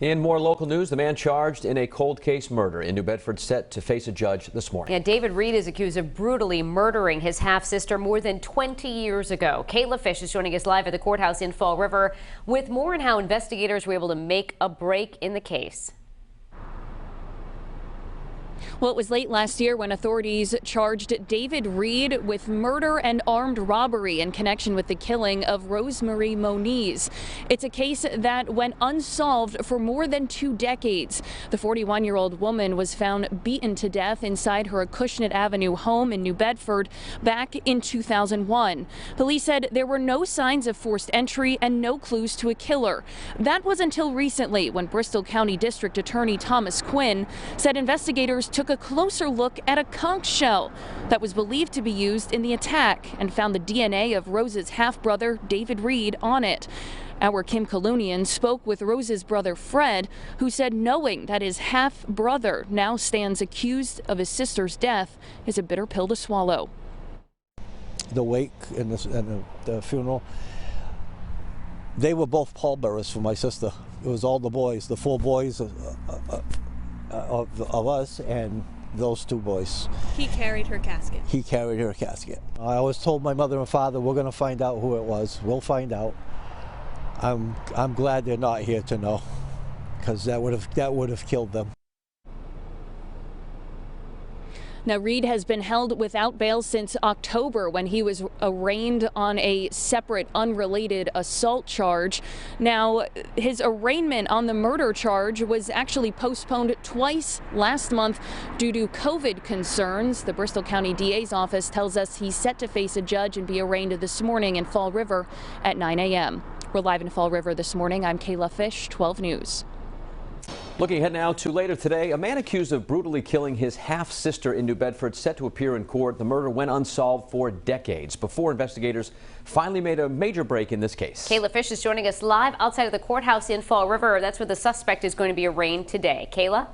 In more local news, the man charged in a cold case murder in New Bedford set to face a judge this morning. Yeah, David Reed is accused of brutally murdering his half-sister more than 20 years ago. KAYLA Fish is joining us live at the courthouse in Fall River with more on how investigators were able to make a break in the case. Well, it was late last year when authorities charged David Reed with murder and armed robbery in connection with the killing of Rosemarie Moniz. It's a case that went unsolved for more than 2 decades. The 41-year-old woman was found beaten to death inside her Acushnet Avenue home in New Bedford back in 2001. Police said there were no signs of forced entry and no clues to a killer. That was until recently when Bristol County District Attorney Thomas Quinn said investigators took a closer look at a conch shell that was believed to be used in the attack and found the DNA of Rose's half-brother David Reed on it. Our Kim Kalunian spoke with Rose's brother Fred, who said knowing that his half-brother now stands accused of his sister's death is a bitter pill to swallow. The wake and the funeral, they were both pallbearers for my sister. It was all the boys, the 4 boys of us and those 2 boys. He carried her casket. He carried her casket. I always told my mother and father, we're going to find out who it was. We'll find out. I'm glad they're not here to know, because that would have killed them. Now, Reed has been held without bail since October when he was arraigned on a separate unrelated assault charge. Now, his arraignment on the murder charge was actually postponed twice last month due to COVID concerns. The Bristol County DA's office tells us he's set to face a judge and be arraigned this morning in Fall River at 9 a.m. We're live in Fall River this morning. I'm KAYLA Fish, 12 News. Looking ahead now to later today, a man accused of brutally killing his half-sister in New Bedford set to appear in court. The murder went unsolved for decades before investigators finally made a major break in this case. KAYLA Fish is joining us live outside of the courthouse in Fall River. That's where the suspect is going to be arraigned today. KAYLA?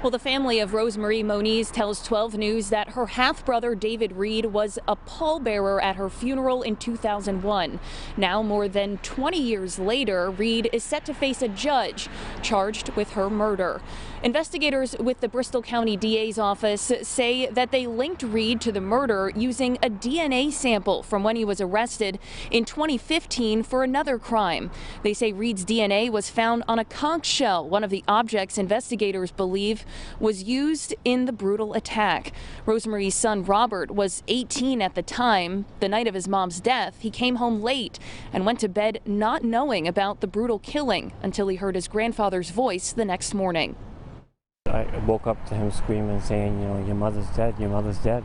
Well, the family of Rosemarie Moniz tells 12 News that her half-brother David Reed was a pallbearer at her funeral in 2001. Now, more than 20 years later, Reed is set to face a judge charged with her murder. Investigators with the Bristol County DA's office say that they linked Reed to the murder using a DNA sample from when he was arrested in 2015 for another crime. They say Reed's DNA was found on a conch shell, one of the objects investigators believe was used in the brutal attack. Rosemarie's son Robert was 18 at the time. The night of his mom's death, he came home late and went to bed not knowing about the brutal killing until he heard his grandfather's voice the next morning. I woke up to him screaming, saying, you know, your mother's dead, your mother's dead.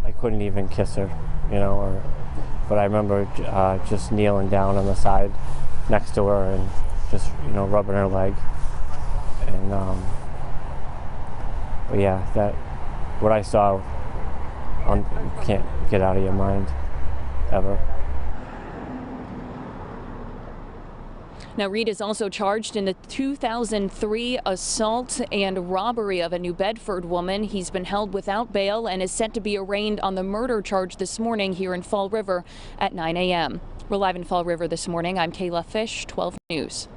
I couldn't even kiss her, you know, but I remember just kneeling down on the side next to her and just, you know, rubbing her leg. And but yeah, that what I saw, you can't get out of your mind ever. Now, Reed is also charged in the 2003 assault and robbery of a New Bedford woman. He's been held without bail and is set to be arraigned on the murder charge this morning here in Fall River at 9 a.m. We're live in Fall River this morning. I'm KAYLA Fish, 12 News.